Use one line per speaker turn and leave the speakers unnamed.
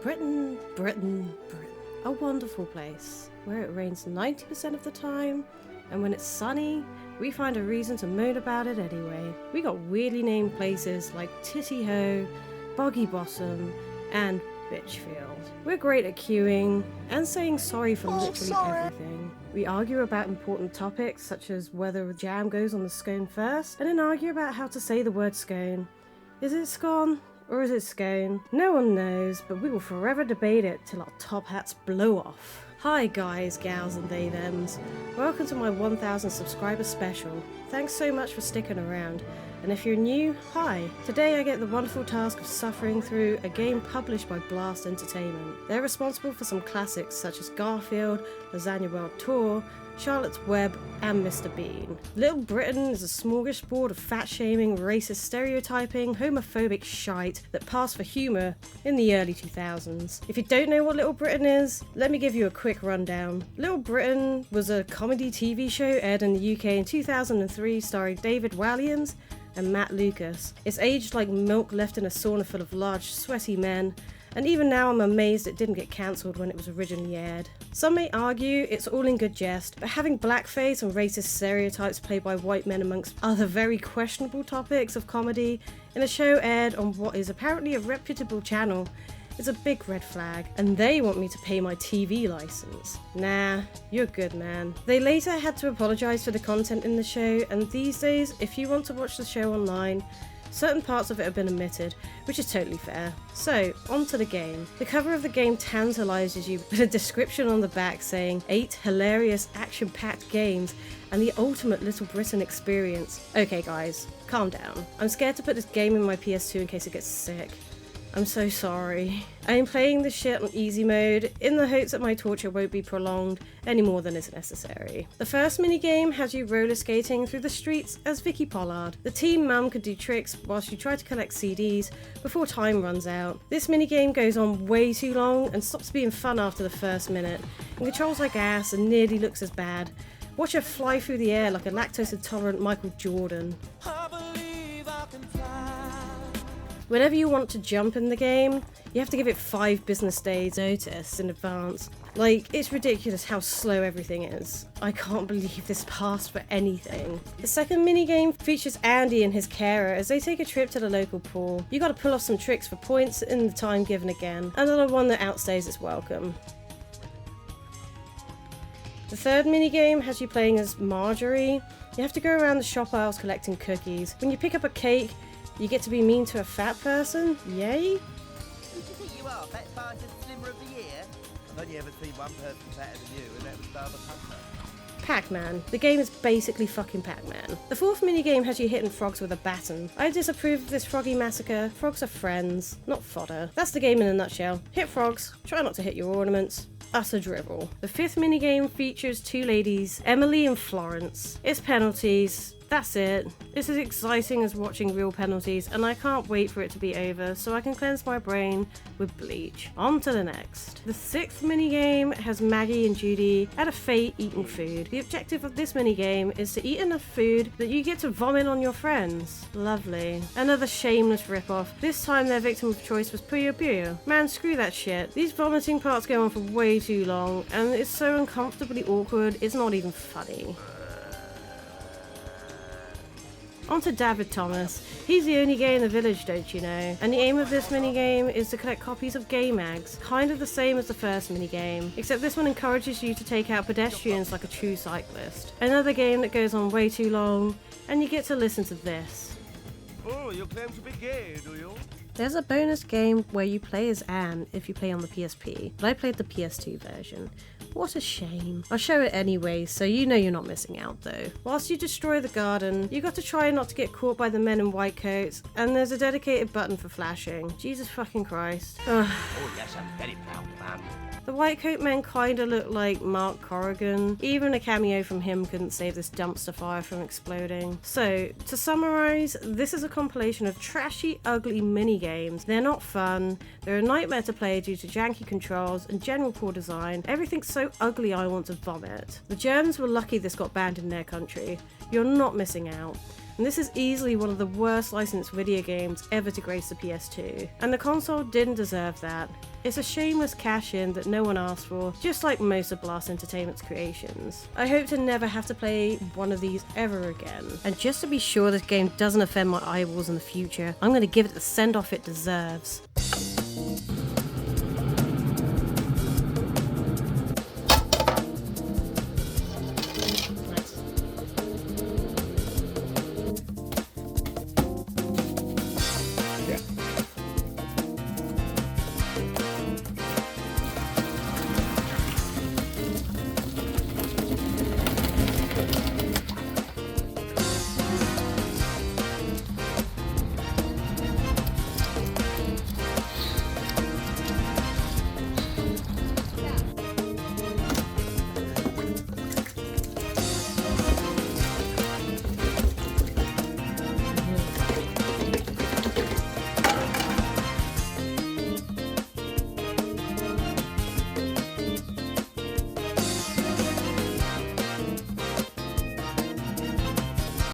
Britain, Britain, Britain. A wonderful place where it rains 90% of the time, and when it's sunny, we find a reason to moan about it anyway. We got weirdly named places like Titty Ho, Boggy Bottom, and Bitchfield. We're great at queuing and saying sorry for literally everything. We argue about important topics such as whether jam goes on the scone first, and then argue about how to say the word scone. Is it scone? Or is it scone? No one knows, but we will forever debate it till our top hats blow off. Hi guys, gals and they thems. Welcome to my 1000 subscriber special. Thanks so much for sticking around. And if you're new, hi. Today I get the wonderful task of suffering through a game published by Blast Entertainment. They're responsible for some classics such as Garfield, Lasagna World Tour, Charlotte's Web, and Mr. Bean. Little Britain is a smorgasbord of fat-shaming, racist stereotyping, homophobic shite that passed for humour in the early 2000s. If you don't know what Little Britain is, let me give you a quick rundown. Little Britain was a comedy TV show aired in the UK in 2003 starring David Walliams and Matt Lucas. It's aged like milk left in a sauna full of large, sweaty men, and even now I'm amazed it didn't get cancelled when it was originally aired. Some may argue it's all in good jest, but having blackface and racist stereotypes played by white men amongst other very questionable topics of comedy in a show aired on what is apparently a reputable channel is a big red flag, and they want me to pay my TV license. Nah, you're good, man. They later had to apologise for the content in the show, and these days, if you want to watch the show online, certain parts of it have been omitted, which is totally fair. So, on to the game. The cover of the game tantalises you with a description on the back saying 8 hilarious action-packed games and the ultimate Little Britain experience. Okay guys, calm down. I'm scared to put this game in my PS2 in case it gets sick. I'm so sorry. I'm playing this shit on easy mode in the hopes that my torture won't be prolonged any more than is necessary. The first minigame has you roller skating through the streets as Vicky Pollard. The teen mum could do tricks whilst you try to collect CDs before time runs out. This minigame goes on way too long and stops being fun after the first minute, and controls like ass and nearly looks as bad. Watch her fly through the air like a lactose-intolerant Michael Jordan. Whenever you want to jump in the game, you have to give it 5 business days notice in advance. Like, it's ridiculous how slow everything is. I can't believe this passed for anything. The second minigame features Andy and his carer as they take a trip to the local pool. You gotta pull off some tricks for points in the time given again. Another one that outstays its welcome. The third minigame has you playing as Marjorie. You have to go around the shop aisles collecting cookies. When you pick up a cake, you get to be mean to a fat person? Yay?
Who do you think you are? Fat fastest slimmer of the year? I've only ever seen one person fatter than you, and that was Barbara Hunter.
Pac-Man. The game is basically fucking Pac-Man. The fourth minigame has you hitting frogs with a baton. I disapprove of this froggy massacre. Frogs are friends, not fodder. That's the game in a nutshell. Hit frogs, try not to hit your ornaments. Utter drivel. The fifth minigame features 2 ladies, Emily and Florence. It's penalties. That's it. It's as exciting as watching real penalties, and I can't wait for it to be over so I can cleanse my brain with bleach. On to the next. The sixth minigame has Maggie and Judy at a fete eating food. The objective of this minigame is to eat enough food that you get to vomit on your friends. Lovely. Another shameless ripoff. This time their victim of choice was Puyo Puyo. Man, screw that shit. These vomiting parts go on for way too long, and it's so uncomfortably awkward, it's not even funny. On to David Thomas. He's the only gay in the village, don't you know? And the aim of this minigame is to collect copies of gay mags, kind of the same as the first minigame, except this one encourages you to take out pedestrians like a true cyclist. Another game that goes on way too long, and you get to listen to this.
Oh, you claim to be gay, do you?
There's a bonus game where you play as Anne if you play on the PSP, but I played the PS2 version. What a shame. I'll show it anyway, so you know you're not missing out though. Whilst you destroy the garden, you got to try not to get caught by the men in white coats, and there's a dedicated button for flashing. Jesus fucking Christ. Ugh.
Oh yes, I'm very proud, man.
The white coat men kinda look like Mark Corrigan. Even a cameo from him couldn't save this dumpster fire from exploding. So, to summarise, this is a compilation of trashy, ugly minigames. They're not fun, they're a nightmare to play due to janky controls and general poor design. Everything's so ugly I want to vomit. The Germans were lucky this got banned in their country. You're not missing out. And this is easily one of the worst licensed video games ever to grace the PS2. And the console didn't deserve that. It's a shameless cash-in that no one asked for, just like most of Blast Entertainment's creations. I hope to never have to play one of these ever again, and just to be sure this game doesn't offend my eyeballs in the future, I'm going to give it the send-off it deserves.